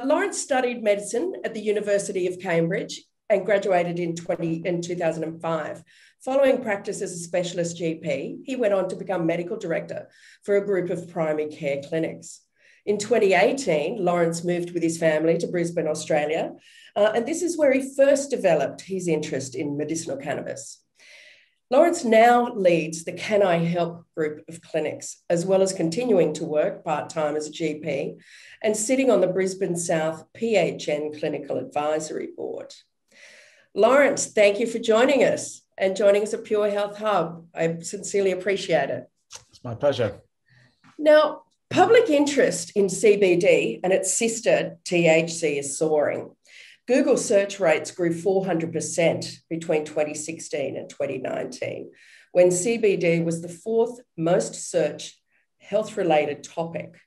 Laurence studied medicine at the University of Cambridge and graduated in 2005. Following practice as a specialist GP, he went on to become medical director for a group of primary care clinics. In 2018, Laurence moved with his family to Brisbane, Australia, and this is where he first developed his interest in medicinal cannabis. Laurence now leads the Can I Help group of clinics, as well as continuing to work part-time as a GP and sitting on the Brisbane South PHN Clinical Advisory Board. Laurence, thank you for joining us and joining us at Pure Health Hub. I sincerely appreciate it. It's my pleasure. Now, public interest in CBD and its sister THC is soaring. Google search rates grew 400% between 2016 and 2019, when CBD was the fourth most searched health-related topic.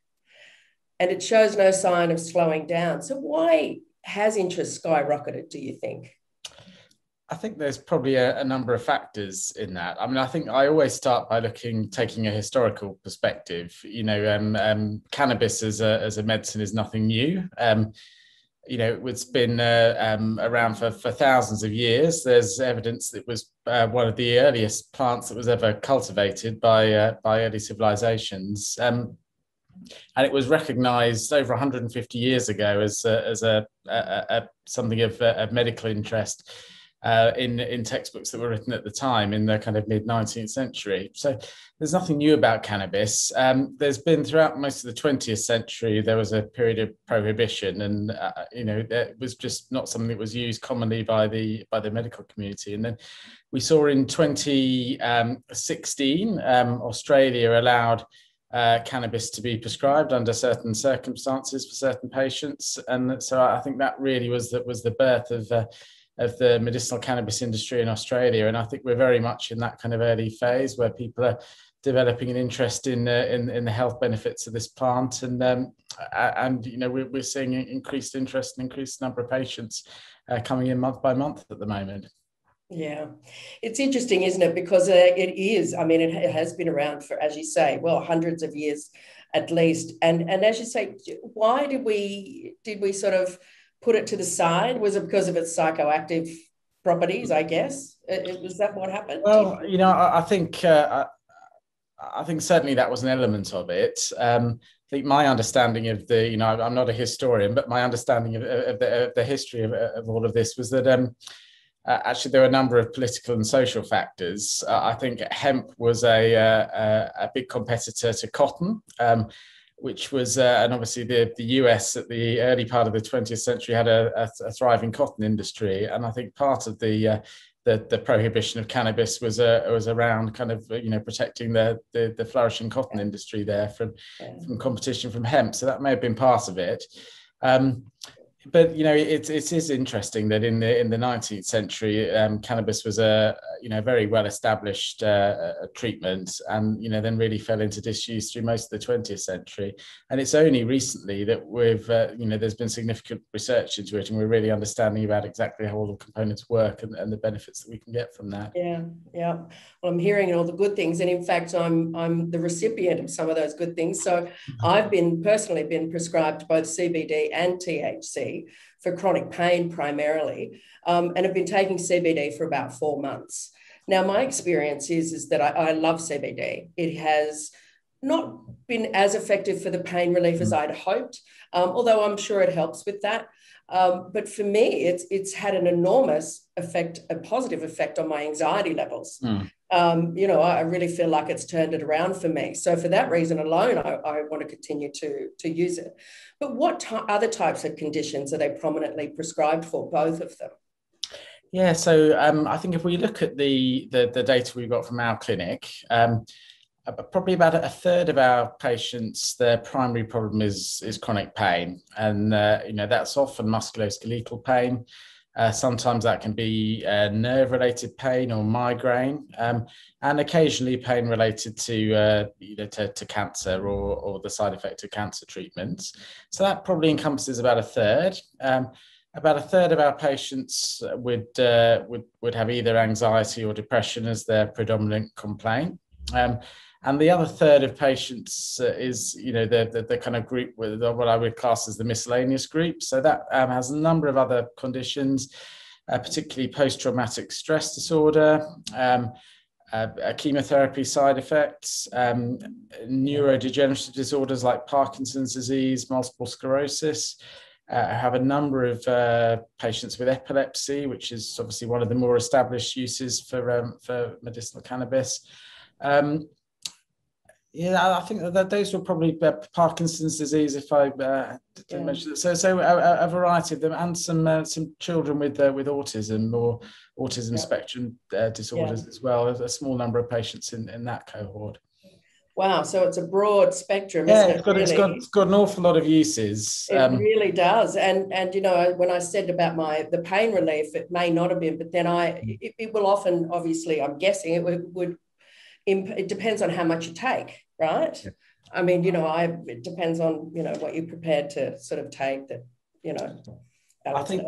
And it shows no sign of slowing down. So why has interest skyrocketed, do you think? I think there's probably a number of factors in that. I mean, I think I always start by taking a historical perspective. Cannabis as a medicine is nothing new. It's been around for thousands of years. There's evidence that it was one of the earliest plants that was ever cultivated by early civilizations. And it was recognized over 150 years ago as something of medical interest in textbooks that were written at the time in the kind of mid-19th century. So there's nothing new about cannabis. There's been throughout most of the 20th century, there was a period of prohibition, and it was just not something that was used commonly by the medical community. And then we saw in 2016, Australia allowed cannabis to be prescribed under certain circumstances for certain patients, and so I think that really was the birth of the medicinal cannabis industry in Australia. And I think we're very much in that kind of early phase where people are developing an interest in the health benefits of this plant, and we're seeing increased interest and increased number of patients coming in month by month at the moment. Yeah, it's interesting, isn't it? Because it has been around for, as you say, well, hundreds of years at least. And as you say, why did we sort of put it to the side? Was it because of its psychoactive properties, I guess? Was that what happened? Well, I think certainly that was an element of it. I think my understanding of I'm not a historian, but my understanding of the history of all of this was that actually there were a number of political and social factors. I think hemp was a big competitor to cotton, which was, and obviously the US at the early part of the 20th century had a thriving cotton industry. And I think part of the prohibition of cannabis was around kind of, protecting the flourishing cotton industry there from competition from hemp. So that may have been part of it. But it is interesting that in the 19th century, cannabis was a very well established treatment, and then really fell into disuse through most of the 20th century. And it's only recently that we've there's been significant research into it, and we're really understanding about exactly how all the components work and the benefits that we can get from that. Yeah. Well, I'm hearing all the good things, and in fact, I'm the recipient of some of those good things. So I've personally been prescribed both CBD and THC for chronic pain primarily, and have been taking CBD for about 4 months. Now, my experience is that I love CBD. It has not been as effective for the pain relief as I'd hoped, although I'm sure it helps with that. But for me, it's had an enormous effect, a positive effect on my anxiety levels. I really feel like it's turned it around for me. So for that reason alone, I want to continue to use it. But what other types of conditions are they prominently prescribed for, both of them? Yeah, so I think if we look at the data we got from our clinic, probably about a third of our patients, their primary problem is chronic pain, and that's often musculoskeletal pain. Sometimes that can be nerve-related pain or migraine, and occasionally pain related to cancer or the side effect of cancer treatments. So that probably encompasses about a third. About a third of our patients would have either anxiety or depression as their predominant complaint. And the other third of patients is, the kind of group with what I would class as the miscellaneous group. So that has a number of other conditions, particularly post-traumatic stress disorder, chemotherapy side effects, neurodegenerative disorders like Parkinson's disease, multiple sclerosis. I have a number of patients with epilepsy, which is obviously one of the more established uses for medicinal cannabis. I think that those were probably Parkinson's disease, if I didn't mention it. So a variety of them, and some children with autism or autism spectrum disorders as well. A small number of patients in that cohort. Wow, so it's a broad spectrum, isn't it? It's got an awful lot of uses. It really does. And when I said about the pain relief, it may not have been, but then it will often, obviously, I'm guessing it depends on how much you take, right? Yeah. I mean, it depends on, what you're prepared to sort of take that, I think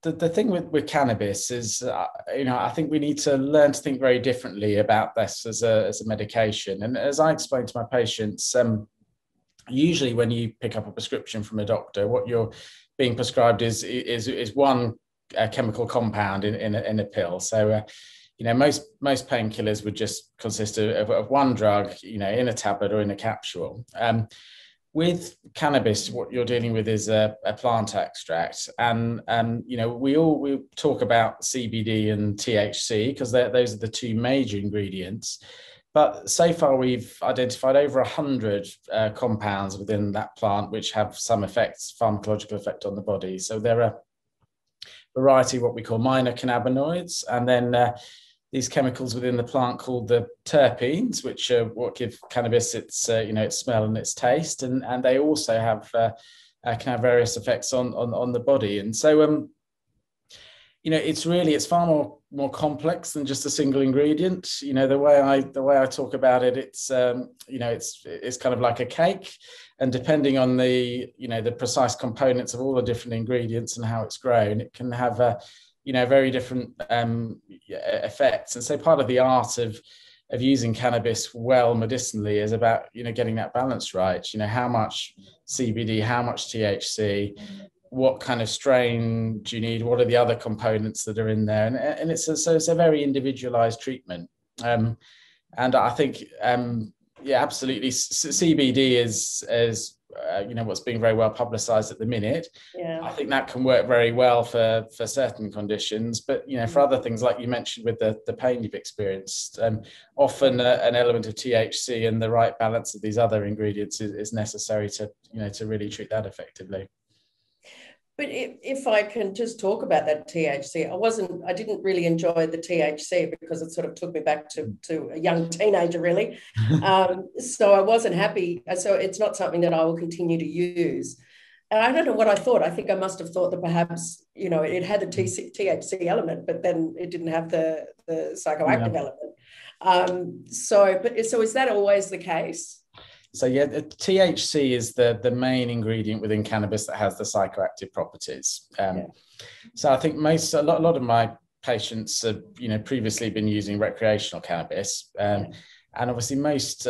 the thing with cannabis is, I think we need to learn to think very differently about this as a medication. And as I explain to my patients, usually when you pick up a prescription from a doctor, what you're being prescribed is one chemical compound in a pill. So, most painkillers would just consist of one drug, in a tablet or in a capsule. With cannabis, what you're dealing with is a plant extract, and we talk about CBD and THC because those are the two major ingredients. But so far, we've identified over 100 compounds within that plant which have some pharmacological effect on the body. So there are a variety of what we call minor cannabinoids, and then these chemicals within the plant called the terpenes, which are what give cannabis its smell and its taste, and they also can have various effects on the body. And so it's far more complex than just a single ingredient. The way I talk about it, it's kind of like a cake, and depending on the precise components of all the different ingredients and how it's grown, it can have very different effects. And so part of the art of using cannabis well medicinally is about getting that balance right. How much CBD, how much THC, what kind of strain do you need, what are the other components that are in there, and it's a very individualized treatment. And I think absolutely, CBD is what's being very well publicized at the minute. Yeah. I think that can work very well for certain conditions, but for other things, like you mentioned with the pain you've experienced, often an element of THC and the right balance of these other ingredients is necessary to really treat that effectively. But if I can just talk about that THC, I didn't really enjoy the THC because it sort of took me back to a young teenager, really. So I wasn't happy. So it's not something that I will continue to use. And I don't know what I thought. I think I must have thought that perhaps, it had the THC element, but then it didn't have the psychoactive element. So is that always the case? So THC is the main ingredient within cannabis that has the psychoactive properties. So I think a lot of my patients have previously been using recreational cannabis, and obviously most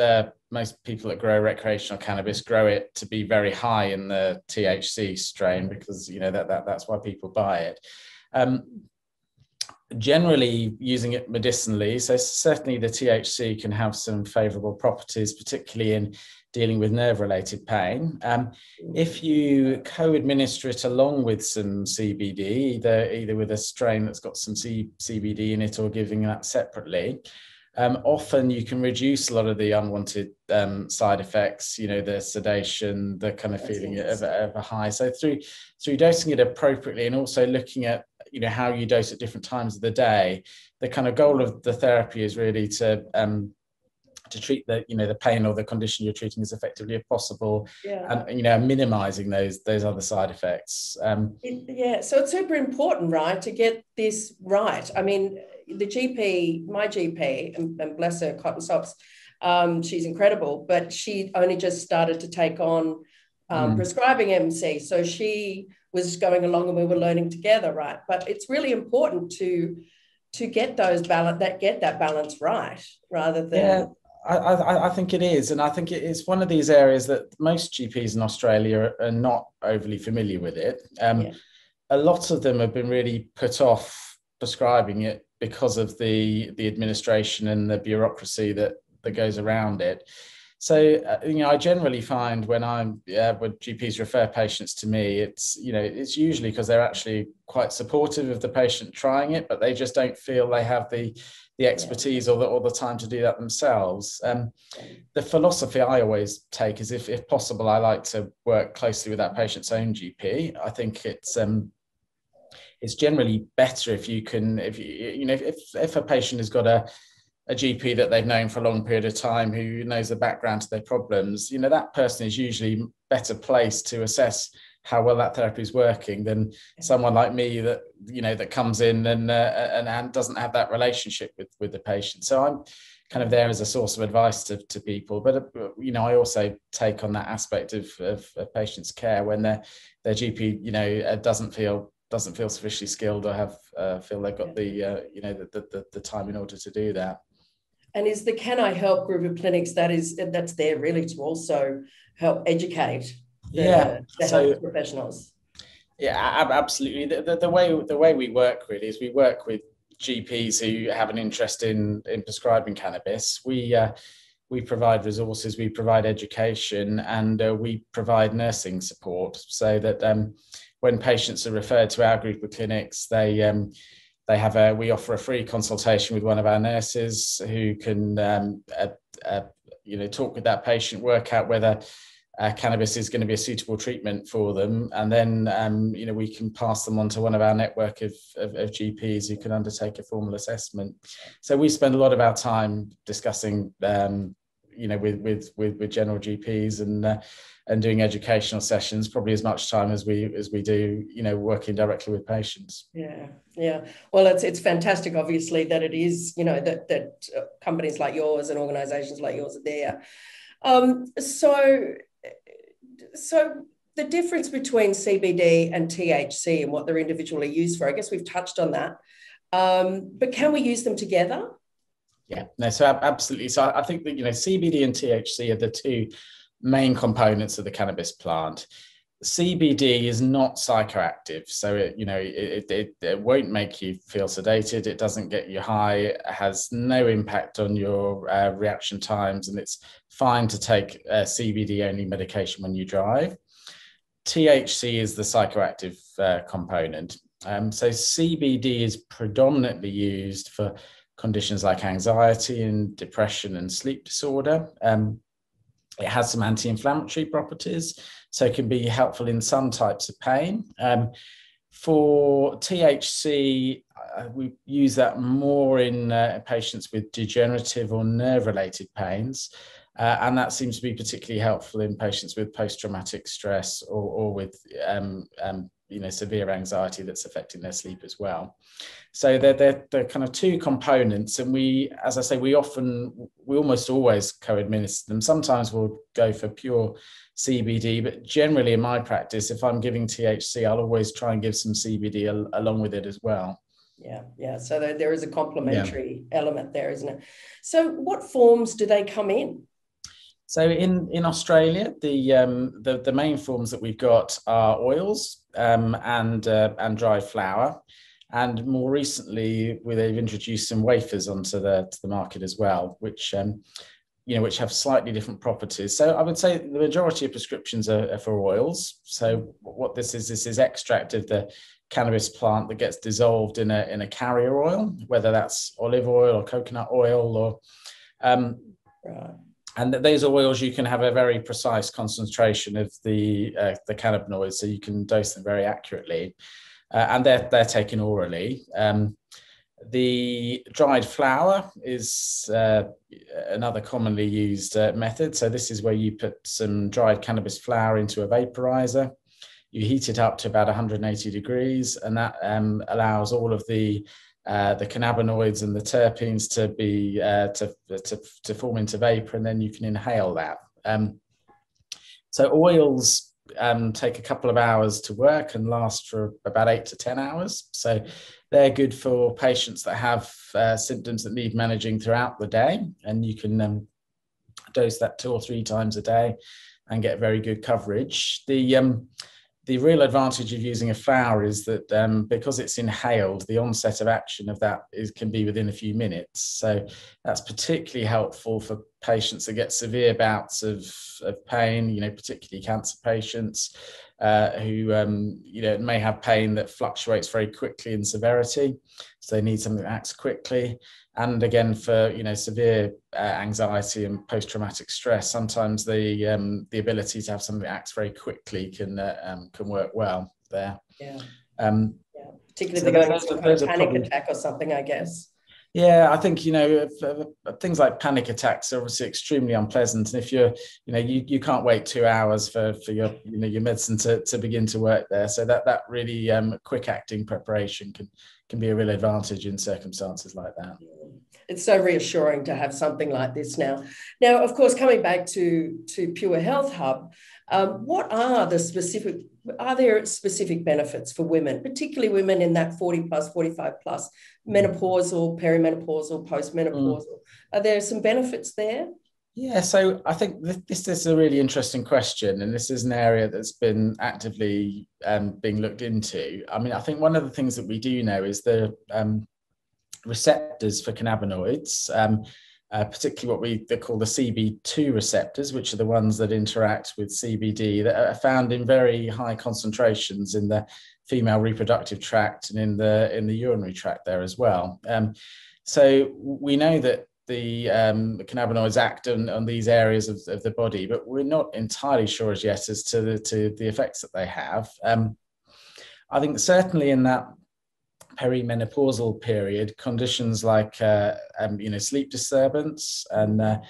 people that grow recreational cannabis grow it to be very high in the THC strain because that's why people buy it. Generally using it medicinally, so certainly the THC can have some favorable properties, particularly in dealing with nerve-related pain. If you co-administer it along with some CBD, either with a strain that's got some CBD in it or giving that separately, often you can reduce a lot of the unwanted side effects, the sedation, the kind of feeling of a high. So through dosing it appropriately and also looking at how you dose at different times of the day, the kind of goal of the therapy is really to treat the pain or the condition you're treating as effectively as possible, and minimizing those other side effects. So it's super important, right, to get this right. I mean, my GP, and bless her cotton socks, she's incredible, but she only just started to take on prescribing MC. So she was going along and we were learning together, right? But it's really important to get that balance right, rather than I think it is, and I think it's one of these areas that most GPs in Australia are not overly familiar with it. Yeah. A lot of them have been really put off prescribing it because of the administration and the bureaucracy that goes around it. So I generally find when when GPs refer patients to me, it's usually because they're actually quite supportive of the patient trying it, but they just don't feel they have the expertise or the time to do that themselves. The philosophy I always take is, if possible, I like to work closely with that patient's own GP. I think it's generally better if you can, if a patient has got a GP that they've known for a long period of time, who knows the background to their problems, that person is usually better placed to assess how well that therapy is working than someone like me that comes in and doesn't have that relationship with the patient. So I'm kind of there as a source of advice to people, but I also take on that aspect of patients' care when their GP doesn't feel sufficiently skilled or feel they've got the time in order to do that. And is the Can I Help group of clinics that's there really to also help educate the health professionals? Yeah, absolutely. The way we work really is we work with GPs who have an interest in prescribing cannabis. We provide resources, we provide education, and we provide nursing support, so that when patients are referred to our group of clinics, we offer a free consultation with one of our nurses who can talk with that patient, work out whether cannabis is going to be a suitable treatment for them, and then we can pass them on to one of our network of GPs who can undertake a formal assessment. So we spend a lot of our time discussing with general GPs and doing educational sessions, probably as much time as we do working directly with patients. Yeah. Well, it's fantastic, obviously, that it is that companies like yours and organizations like yours are there. So the difference between CBD and THC and what they're individually used for, I guess we've touched on that, but can we use them together? Yeah, no, so absolutely. So I think that CBD and THC are the two main components of the cannabis plant. CBD is not psychoactive, so it won't make you feel sedated. It doesn't get you high. It has no impact on your reaction times, and it's fine to take CBD only medication when you drive. THC is the psychoactive component. So CBD is predominantly used for conditions like anxiety and depression and sleep disorder. It has some anti-inflammatory properties, so it can be helpful in some types of pain. For THC, we use that more in patients with degenerative or nerve-related pains, and that seems to be particularly helpful in patients with post-traumatic stress or with severe anxiety that's affecting their sleep as well. So they're kind of two components, and we almost always co-administer them. Sometimes we'll go for pure CBD, but generally in my practice, if I'm giving THC, I'll always try and give some CBD along with it as well. Yeah. So there is a complementary element there, isn't it? So what forms do they come in? So in Australia, the main forms that we've got are oils and dried flower, and more recently they've introduced some wafers onto the market as well, which have slightly different properties. So I would say the majority of prescriptions are for oils. So what this is extract of the cannabis plant that gets dissolved in a carrier oil, whether that's olive oil or coconut oil or right. And those oils, you can have a very precise concentration of the cannabinoids, so you can dose them very accurately, and they're taken orally. The dried flower is another commonly used method. So this is where you put some dried cannabis flower into a vaporizer. You heat it up to about 180 degrees, and that allows all of the cannabinoids and the terpenes to be to form into vapor, and then you can inhale that. So oils take a couple of hours to work and last for about 8 to 10 hours. So they're good for patients that have symptoms that need managing throughout the day, and you can dose that 2 or 3 times a day and get very good coverage. The real advantage of using a flower is that because it's inhaled, the onset of action of that can be within a few minutes. So that's particularly helpful for patients that get severe bouts of pain, particularly cancer patients who may have pain that fluctuates very quickly in severity. So they need something that acts quickly. And again, for severe anxiety and post-traumatic stress, sometimes the ability to have something that acts very quickly can work well there. Yeah. Yeah. Particularly so if they're going through some kind of panic attack or something, I guess. Yeah, I think things like panic attacks are obviously extremely unpleasant, and if you can't wait 2 hours for your your medicine to begin to work there. So that really quick acting preparation can be a real advantage in circumstances like that. It's so reassuring to have something like this now. Now, of course, coming back to Pure Health Hub, what are there specific benefits for women, particularly women in that 40 plus, 45 plus, menopausal, perimenopausal, postmenopausal? Are there some benefits there? Yeah, so I think this is a really interesting question, and this is an area that's been actively being looked into. I mean, I think one of the things that we do know is the receptors for cannabinoids, particularly what they call the CB2 receptors, which are the ones that interact with CBD, that are found in very high concentrations in the female reproductive tract and in the urinary tract there as well. So we know that the cannabinoids act on these areas of the body, but we're not entirely sure as yet as to the effects that they have. I think certainly in that perimenopausal period, conditions like sleep disturbance and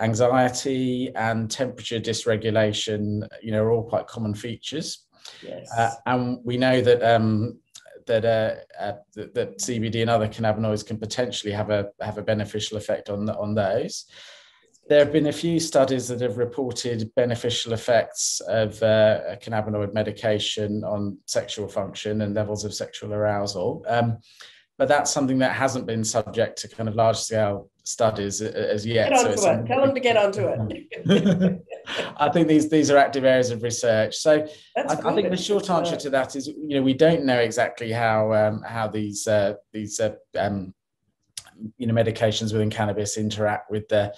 anxiety and temperature dysregulation, are all quite common features. Yes. And we know that CBD and other cannabinoids can potentially have a beneficial effect on those. There have been a few studies that have reported beneficial effects of a cannabinoid medication on sexual function and levels of sexual arousal. But that's something that hasn't been subject to kind of large-scale studies as yet. Get onto it. Tell them to get onto it. I think these are active areas of research. So I think the short answer to that is, we don't know exactly how these medications within cannabis interact with the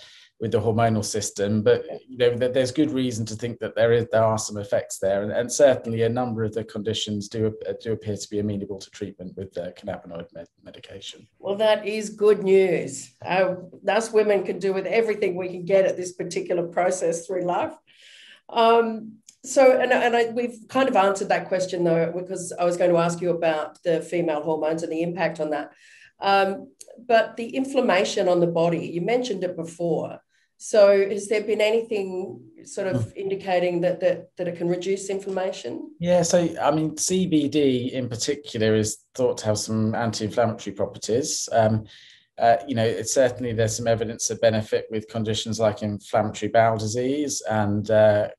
hormonal system, but there's good reason to think that there are some effects there, and certainly a number of the conditions do appear to be amenable to treatment with cannabinoid medication. Well, that is good news. Us women can do with everything we can get at this particular process through life. We've kind of answered that question though, because I was going to ask you about the female hormones and the impact on that. But the inflammation on the body, you mentioned it before. So has there been anything sort of indicating that it can reduce inflammation? Yeah, so I mean, CBD in particular is thought to have some anti-inflammatory properties. It's certainly there's some evidence of benefit with conditions like inflammatory bowel disease and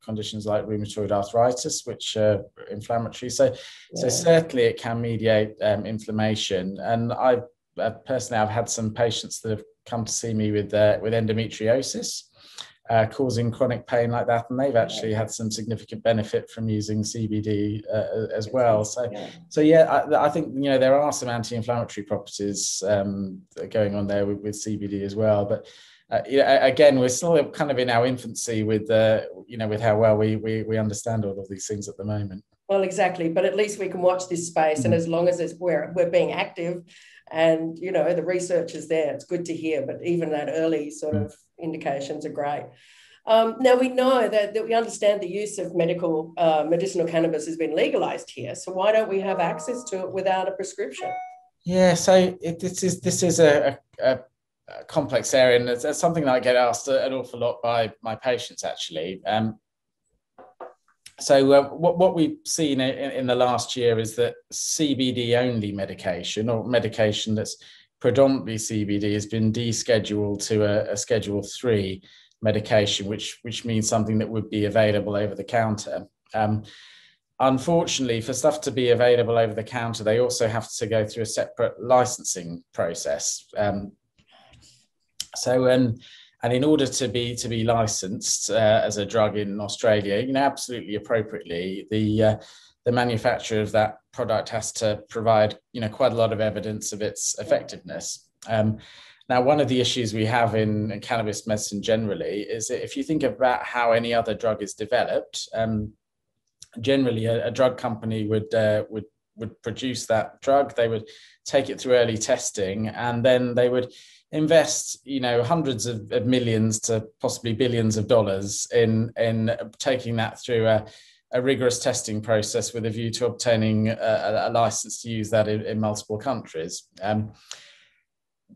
conditions like rheumatoid arthritis, which are inflammatory. So certainly it can mediate inflammation. And I've had some patients that have come to see me with endometriosis causing chronic pain like that, and they've actually had some significant benefit from using CBD as well. I think there are some anti-inflammatory properties going on there with CBD as well. But again, we're still kind of in our infancy with how well we understand all of these things at the moment. Well, exactly. But at least we can watch this space, and as long as we're being active, and the research is there, it's good to hear. But even that early sort of indications are great. Now we know that we understand the use of medicinal cannabis has been legalized here. So why don't we have access to it without a prescription? Yeah, so this is a complex area, and it's something that I get asked an awful lot by my patients actually. So what we've seen in the last year is that CBD-only medication, or medication that's predominantly CBD, has been descheduled to a Schedule 3 medication, which means something that would be available over the counter. Unfortunately, for stuff to be available over the counter, they also have to go through a separate licensing process. And in order to be licensed as a drug in Australia, absolutely appropriately, the manufacturer of that product has to provide, quite a lot of evidence of its effectiveness. Now, one of the issues we have in cannabis medicine generally is that if you think about how any other drug is developed, generally a drug company would produce that drug. They would take it through early testing, and then they would invest, hundreds of millions to possibly billions of dollars in taking that through a rigorous testing process with a view to obtaining a license to use that in multiple countries.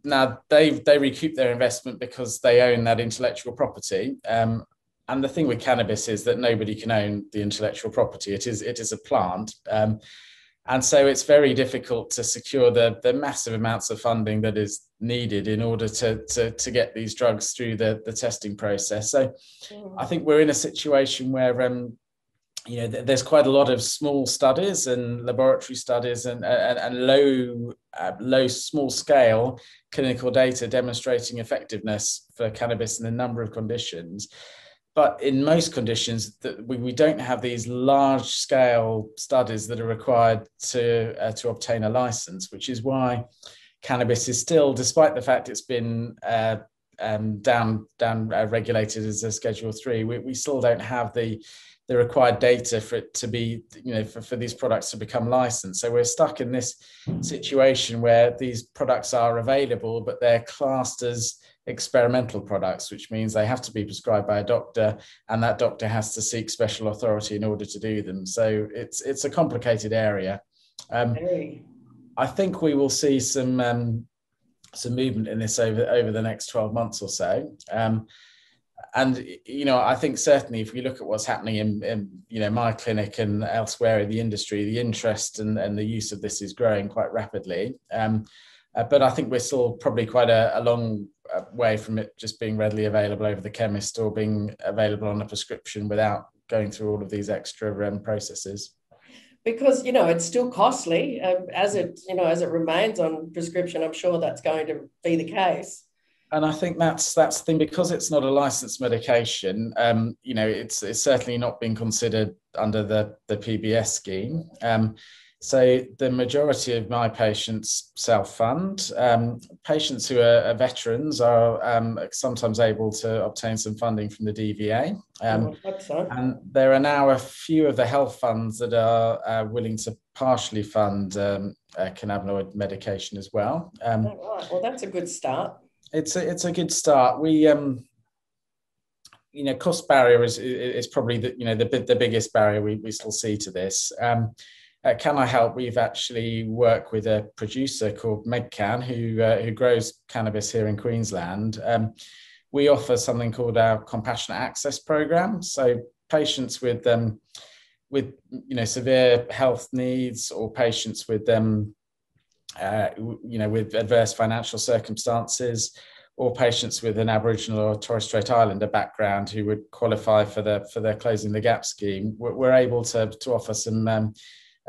Now they recoup their investment because they own that intellectual property. And the thing with cannabis is that nobody can own the intellectual property. It is a plant. And so it's very difficult to secure the massive amounts of funding that is needed in order to get these drugs through the testing process. So I think we're in a situation where there's quite a lot of small studies and laboratory studies and low small scale clinical data demonstrating effectiveness for cannabis in a number of conditions. But in most conditions, we don't have these large scale studies that are required to obtain a license, which is why cannabis is still, despite the fact it's been down regulated as a Schedule 3, we still don't have the required data for it to be, for these products to become licensed. So we're stuck in this situation where these products are available, but they're classed as experimental products, which means they have to be prescribed by a doctor, and that doctor has to seek special authority in order to do them. So it's a complicated area. I think we will see some movement in this over the next 12 months or so. And, I think certainly if we look at what's happening in my clinic and elsewhere in the industry, the interest and the use of this is growing quite rapidly. But I think we're still probably quite a long way from it just being readily available over the chemist or being available on a prescription without going through all of these extra processes. Because, it's still costly as it remains on prescription. I'm sure that's going to be the case. And I think that's the thing, because it's not a licensed medication. It's certainly not been considered under the PBS scheme. So the majority of my patients self-fund. Patients who are veterans are sometimes able to obtain some funding from the DVA. And there are now a few of the health funds that are willing to partially fund cannabinoid medication as well. Right. Well, that's a good start. It's a good start. We cost barrier is probably the biggest barrier we still see to this. Can I help? We've actually worked with a producer called Cann who grows cannabis here in Queensland. We offer something called our compassionate access program. So patients with severe health needs, or patients with with adverse financial circumstances, or patients with an Aboriginal or Torres Strait Islander background who would qualify for their Closing the Gap scheme, we're able to offer some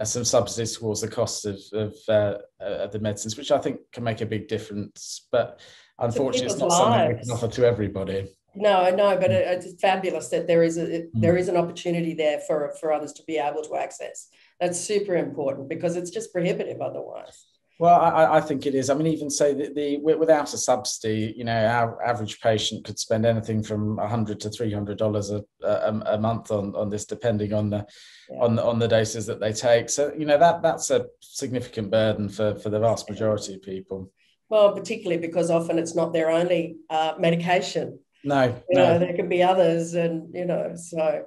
subsidies towards the cost of the medicines, which I think can make a big difference. But unfortunately, it's not something we can offer to everybody. No, but it's fabulous that there is an opportunity there for others to be able to access. That's super important, because it's just prohibitive otherwise. Well, I think it is. I mean, even say that without a subsidy, our average patient could spend anything from $100 to $300 a month on this, depending on the doses that they take. So that's a significant burden for the vast majority of people. Well, particularly because often it's not their only medication. No. There can be others, and so.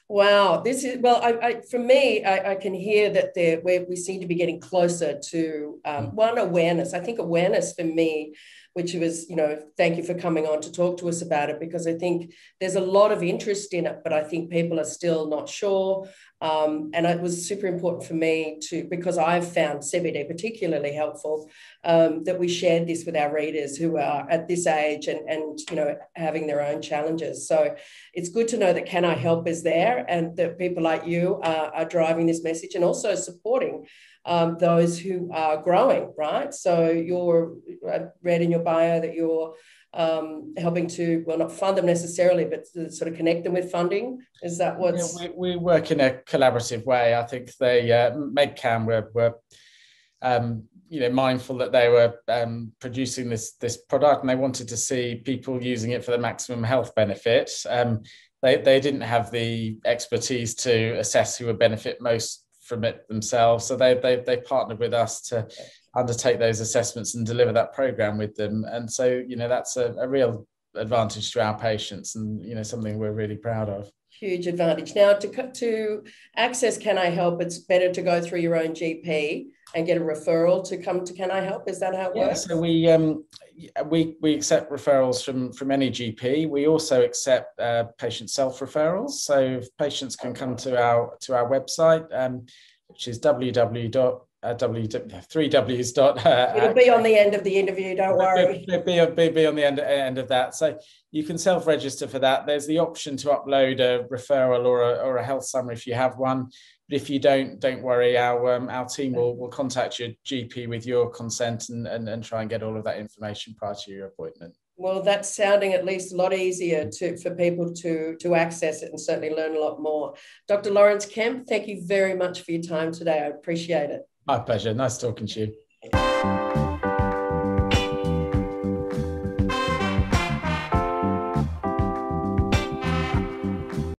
Wow, this is, well, for me, I can hear that we seem to be getting closer to one, awareness. I think awareness for me, which was, thank you for coming on to talk to us about it, because I think there's a lot of interest in it, but I think people are still not sure. And it was super important for me because I've found CBD particularly helpful, that we shared this with our readers who are at this age and having their own challenges. So it's good to know that Can I Help is there, and that people like you are driving this message and also supporting those who are growing, right? So I read in your bio that you're helping to, well, not fund them necessarily, but to sort of connect them with funding? Is that what's... Yeah, we work in a collaborative way. I think they, Cann were mindful that they were producing this product, and they wanted to see people using it for the maximum health benefit. They didn't have the expertise to assess who would benefit most from it themselves, so they partnered with us to undertake those assessments and deliver that program with them. And so that's a real advantage to our patients, and something we're really proud of. Huge advantage. Now, to access Can I Help, it's better to go through your own GP and get a referral to come to Can I Help. Is that how it works? So we accept referrals from any GP. We also accept patient self-referrals. So if patients can come to our website, which is www.3ws. It'll be on the end of the interview, don't worry. It'll be on the end of that. So you can self-register for that. There's the option to upload a referral or a health summary if you have one. But if you don't worry. Our team will contact your GP with your consent and try and get all of that information prior to your appointment. Well, that's sounding at least a lot easier for people to access it and certainly learn a lot more. Dr. Laurence Kemp, thank you very much for your time today. I appreciate it. My pleasure. Nice talking to you.